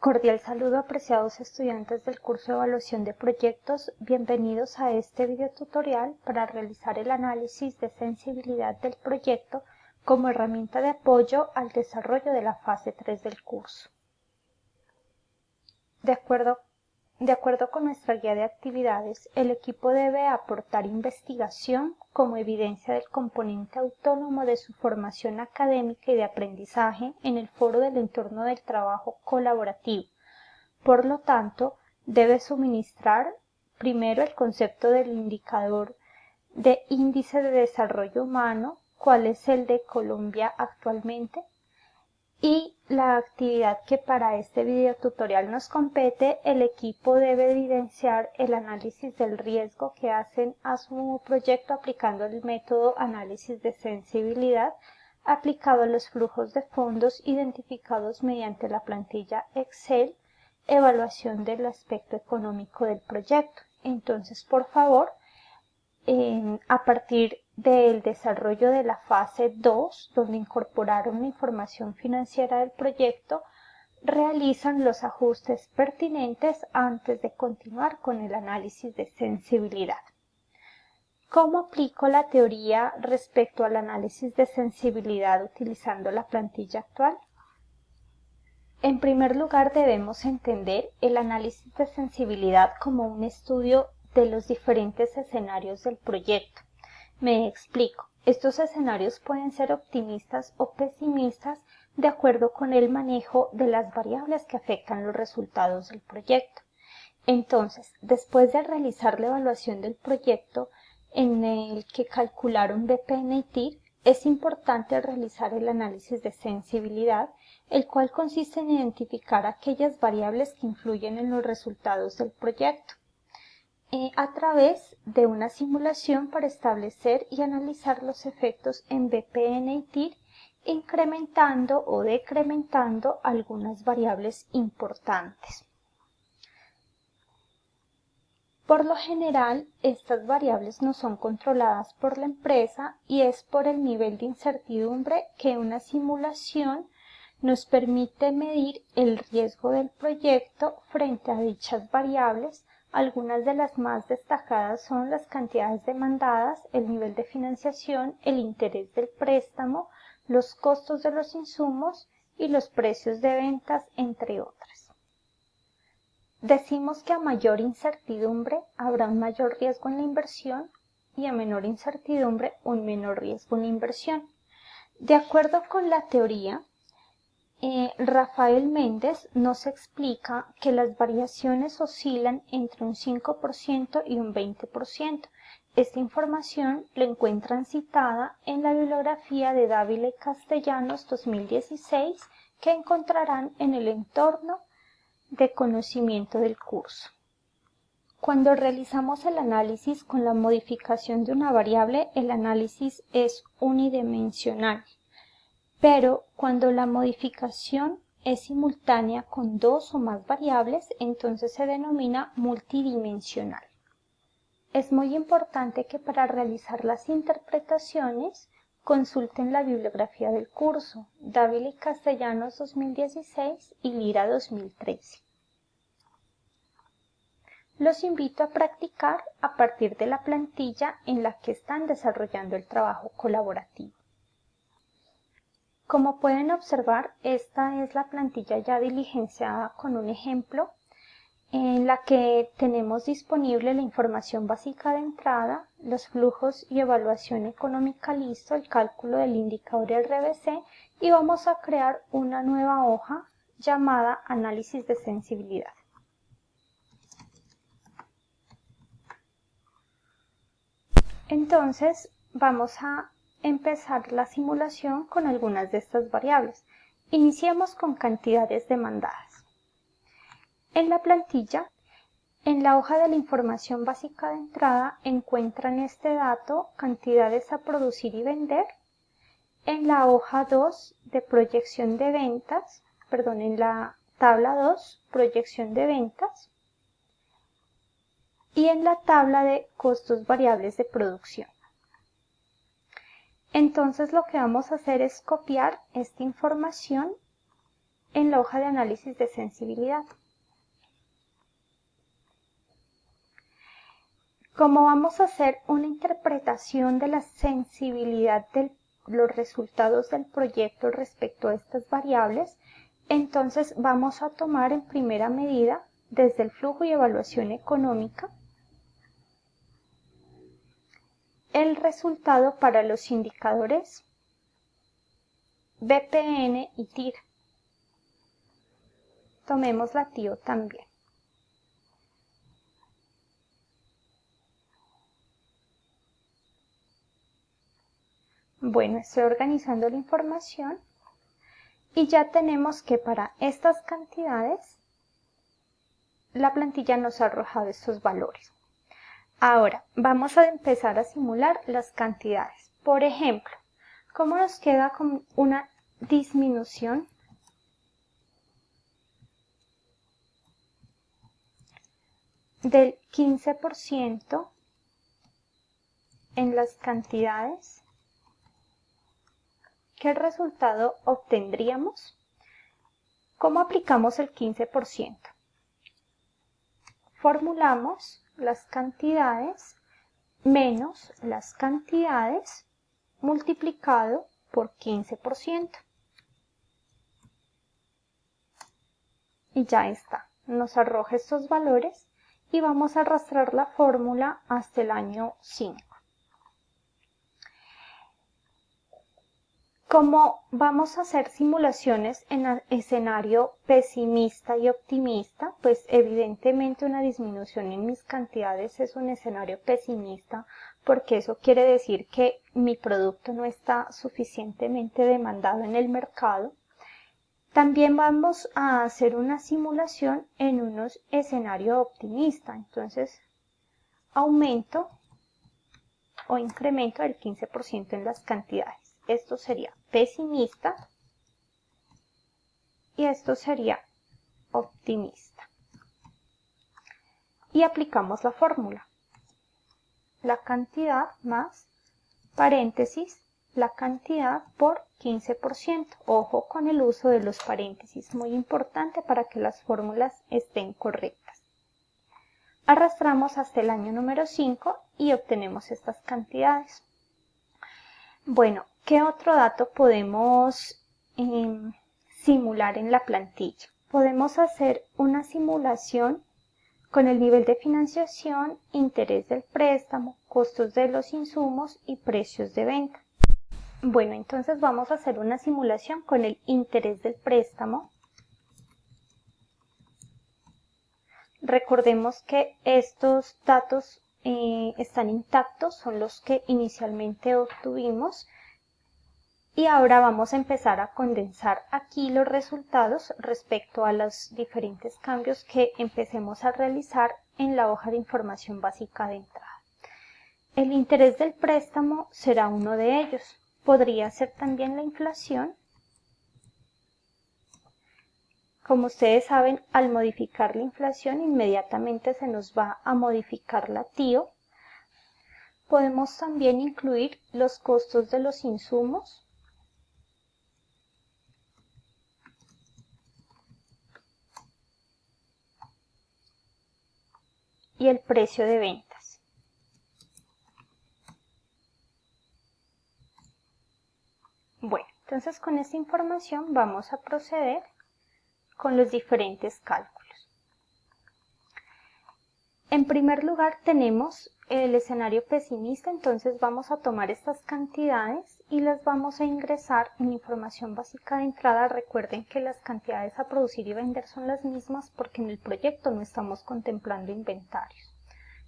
Cordial saludo, apreciados estudiantes del curso de evaluación de proyectos. Bienvenidos a este video tutorial para realizar el análisis de sensibilidad del proyecto como herramienta de apoyo al desarrollo de la fase 3 del curso. De acuerdo con nuestra guía de actividades, el equipo debe aportar investigación como evidencia del componente autónomo de su formación académica y de aprendizaje en el foro del entorno del trabajo colaborativo. Por lo tanto, debe suministrar primero el concepto del indicador de índice de desarrollo humano, cuál es el de Colombia actualmente, y la actividad que para este video tutorial nos compete. El equipo debe evidenciar el análisis del riesgo que hacen a su proyecto aplicando el método análisis de sensibilidad aplicado a los flujos de fondos identificados mediante la plantilla Excel, evaluación del aspecto económico del proyecto. Entonces, por favor, a partir del desarrollo de la fase 2, donde incorporaron la información financiera del proyecto, realizan los ajustes pertinentes antes de continuar con el análisis de sensibilidad. ¿Cómo aplico la teoría respecto al análisis de sensibilidad utilizando la plantilla actual? En primer lugar, debemos entender el análisis de sensibilidad como un estudio de los diferentes escenarios del proyecto. Me explico. Estos escenarios pueden ser optimistas o pesimistas de acuerdo con el manejo de las variables que afectan los resultados del proyecto. Entonces, después de realizar la evaluación del proyecto en el que calcularon BPN y TIR, es importante realizar el análisis de sensibilidad, el cual consiste en identificar aquellas variables que influyen en los resultados del proyecto a través de una simulación para establecer y analizar los efectos en BPN y TIR, incrementando o decrementando algunas variables importantes. Por lo general, estas variables no son controladas por la empresa y es por el nivel de incertidumbre que una simulación nos permite medir el riesgo del proyecto frente a dichas variables. Algunas de las más destacadas son las cantidades demandadas, el nivel de financiación, el interés del préstamo, los costos de los insumos y los precios de ventas, entre otras. Decimos que a mayor incertidumbre habrá un mayor riesgo en la inversión y a menor incertidumbre un menor riesgo en la inversión. De acuerdo con la teoría, Rafael Méndez nos explica que las variaciones oscilan entre un 5% y un 20%. Esta información la encuentran citada en la bibliografía de Dávila y Castellanos 2016, que encontrarán en el entorno de conocimiento del curso. Cuando realizamos el análisis con la modificación de una variable, el análisis es unidimensional. Pero cuando la modificación es simultánea con dos o más variables, entonces se denomina multidimensional. Es muy importante que para realizar las interpretaciones consulten la bibliografía del curso, Dávila y Castellanos 2016 y Lira 2013. Los invito a practicar a partir de la plantilla en la que están desarrollando el trabajo colaborativo. Como pueden observar, esta es la plantilla ya diligenciada con un ejemplo en la que tenemos disponible la información básica de entrada, los flujos y evaluación económica listo, el cálculo del indicador RBC, y vamos a crear una nueva hoja llamada análisis de sensibilidad. Entonces vamos a empezar la simulación con algunas de estas variables. Iniciemos con cantidades demandadas. En la plantilla, en la hoja de la información básica de entrada, encuentran este dato, cantidades a producir y vender. En la hoja 2 de proyección de ventas, en la tabla 2, proyección de ventas. Y en la tabla de costos variables de producción. Entonces lo que vamos a hacer es copiar esta información en la hoja de análisis de sensibilidad. Como vamos a hacer una interpretación de la sensibilidad de los resultados del proyecto respecto a estas variables, entonces vamos a tomar en primera medida, desde el flujo y evaluación económica, el resultado para los indicadores BPN y TIR. Tomemos la TIO también. Bueno, estoy organizando la información y ya tenemos que para estas cantidades la plantilla nos ha arrojado estos valores. Ahora vamos a empezar a simular las cantidades. Por ejemplo, ¿cómo nos queda con una disminución del 15% en las cantidades? ¿Qué resultado obtendríamos? ¿Cómo aplicamos el 15%? Formulamos las cantidades menos las cantidades multiplicado por 15%. Y ya está, nos arroja estos valores y vamos a arrastrar la fórmula hasta el año 5. Como vamos a hacer simulaciones en el escenario pesimista y optimista, pues evidentemente una disminución en mis cantidades es un escenario pesimista, porque eso quiere decir que mi producto no está suficientemente demandado en el mercado. También vamos a hacer una simulación en un escenario optimista, entonces aumento o incremento del 15% en las cantidades. Esto sería pesimista y esto sería optimista. Y aplicamos la fórmula. La cantidad más, paréntesis, la cantidad por 15%. Ojo con el uso de los paréntesis, muy importante para que las fórmulas estén correctas. Arrastramos hasta el año número 5 y obtenemos estas cantidades. Bueno, ¿qué otro dato podemos simular en la plantilla? Podemos hacer una simulación con el nivel de financiación, interés del préstamo, costos de los insumos y precios de venta. Bueno, entonces vamos a hacer una simulación con el interés del préstamo. Recordemos que estos datos están intactos, son los que inicialmente obtuvimos. Y ahora vamos a empezar a condensar aquí los resultados respecto a los diferentes cambios que empecemos a realizar en la hoja de información básica de entrada. El interés del préstamo será uno de ellos. Podría ser también la inflación. Como ustedes saben, al modificar la inflación inmediatamente se nos va a modificar la TIO. Podemos también incluir los costos de los insumos y el precio de ventas. Bueno, entonces con esta información vamos a proceder con los diferentes cálculos. En primer lugar tenemos el escenario pesimista, entonces vamos a tomar estas cantidades y las vamos a ingresar en información básica de entrada. Recuerden que las cantidades a producir y vender son las mismas porque en el proyecto no estamos contemplando inventarios.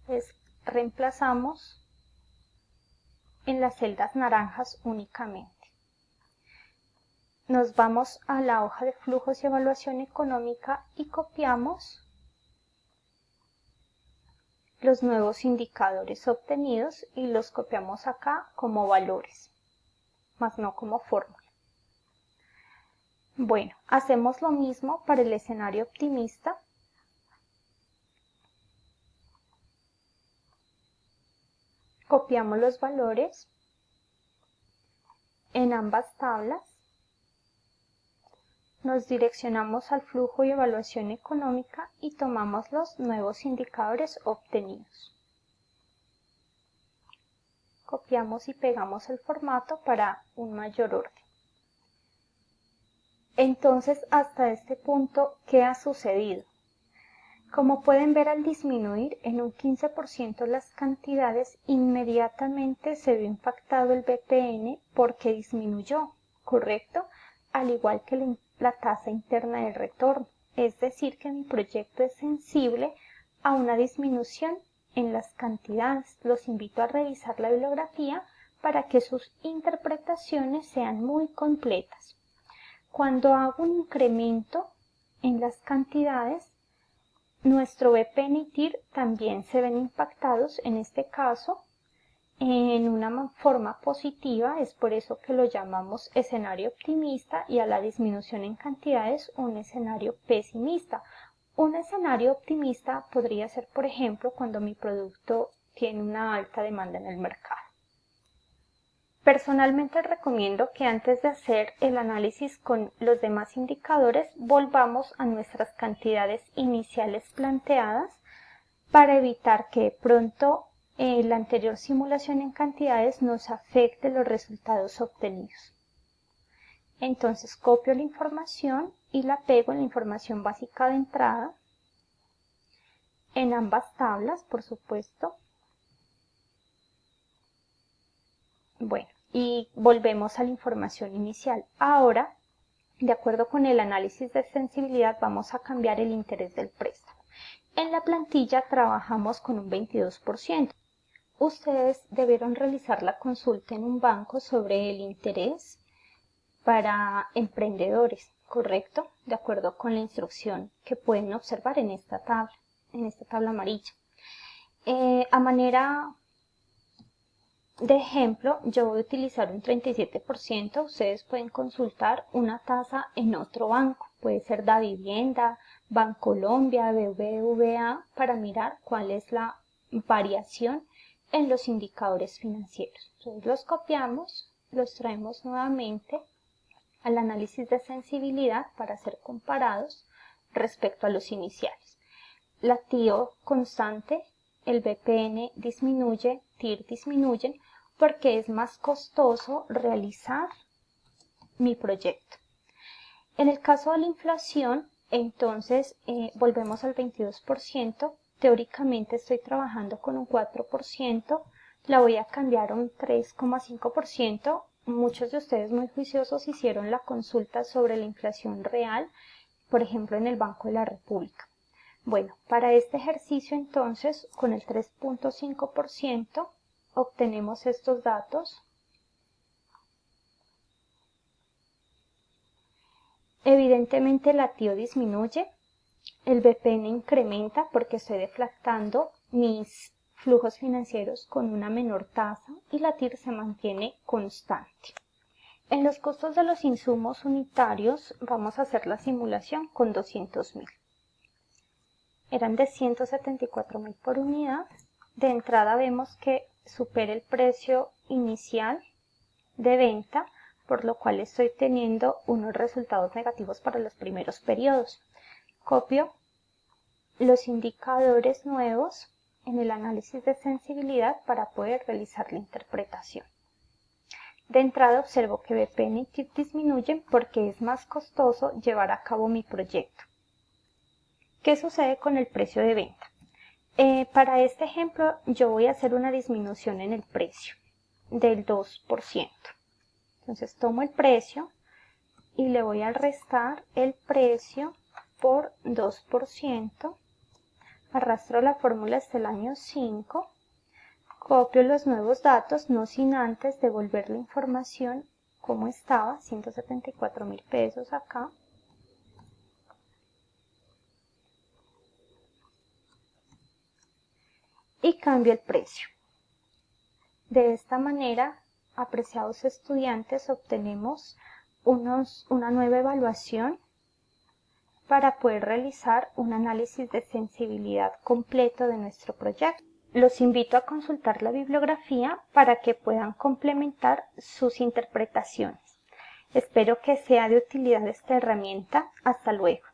Entonces reemplazamos en las celdas naranjas únicamente. Nos vamos a la hoja de flujos y evaluación económica y copiamos los nuevos indicadores obtenidos y los copiamos acá como valores, más no como fórmula. Bueno, hacemos lo mismo para el escenario optimista. Copiamos los valores en ambas tablas. nos direccionamos al flujo y evaluación económica y tomamos los nuevos indicadores obtenidos. Copiamos y pegamos el formato para un mayor orden. Entonces, hasta este punto, ¿qué ha sucedido? Como pueden ver, al disminuir en un 15% las cantidades, inmediatamente se vio impactado el BPN porque disminuyó, ¿correcto? Al igual que la tasa interna de retorno, es decir, que mi proyecto es sensible a una disminución en las cantidades. Los invito a revisar la bibliografía para que sus interpretaciones sean muy completas. Cuando hago un incremento en las cantidades, nuestro BPN y TIR también se ven impactados, en este caso, en una forma positiva. Es por eso que lo llamamos escenario optimista, y a la disminución en cantidades un escenario pesimista. Un escenario optimista podría ser, por ejemplo, cuando mi producto tiene una alta demanda en el mercado. Personalmente recomiendo que antes de hacer el análisis con los demás indicadores, volvamos a nuestras cantidades iniciales planteadas para evitar que de pronto la anterior simulación en cantidades nos afecte los resultados obtenidos. Entonces copio la información y la pego en la información básica de entrada, en ambas tablas, por supuesto. Bueno, y volvemos a la información inicial. Ahora, de acuerdo con el análisis de sensibilidad, vamos a cambiar el interés del préstamo. En la plantilla trabajamos con un 22%. Ustedes debieron realizar la consulta en un banco sobre el interés para emprendedores, ¿correcto? De acuerdo con la instrucción que pueden observar en esta tabla amarilla. A manera de ejemplo, yo voy a utilizar un 37%. Ustedes pueden consultar una tasa en otro banco. Puede ser Davivienda, Bancolombia, BBVA, para mirar cuál es la variación en los indicadores financieros. Entonces los copiamos, los traemos nuevamente al análisis de sensibilidad para ser comparados respecto a los iniciales. La TIO constante, el BPN disminuye, TIR disminuyen, porque es más costoso realizar mi proyecto. En el caso de la inflación, entonces volvemos al 22%. Teóricamente estoy trabajando con un 4%, la voy a cambiar a un 3,5%. Muchos de ustedes muy juiciosos hicieron la consulta sobre la inflación real, por ejemplo en el Banco de la República. Bueno, para este ejercicio entonces, con el 3,5% obtenemos estos datos. Evidentemente la TIO disminuye, el BPN incrementa porque estoy deflactando mis flujos financieros con una menor tasa, y la TIR se mantiene constante. En los costos de los insumos unitarios vamos a hacer la simulación con 200.000. Eran de 174.000 por unidad. De entrada vemos que supera el precio inicial de venta, por lo cual estoy teniendo unos resultados negativos para los primeros periodos. Copio los indicadores nuevos en el análisis de sensibilidad para poder realizar la interpretación. De entrada observo que BPN y TIR disminuyen porque es más costoso llevar a cabo mi proyecto. ¿Qué sucede con el precio de venta? Para este ejemplo yo voy a hacer una disminución en el precio del 2%. Entonces tomo el precio y le voy a restar el precio por 2%. Arrastro la fórmula hasta el año 5. Copio los nuevos datos, no sin antes devolver la información como estaba, 174.000 pesos acá. Y cambio el precio. De esta manera, apreciados estudiantes, obtenemos una nueva evaluación para poder realizar un análisis de sensibilidad completo de nuestro proyecto. Los invito a consultar la bibliografía para que puedan complementar sus interpretaciones. Espero que sea de utilidad esta herramienta. Hasta luego.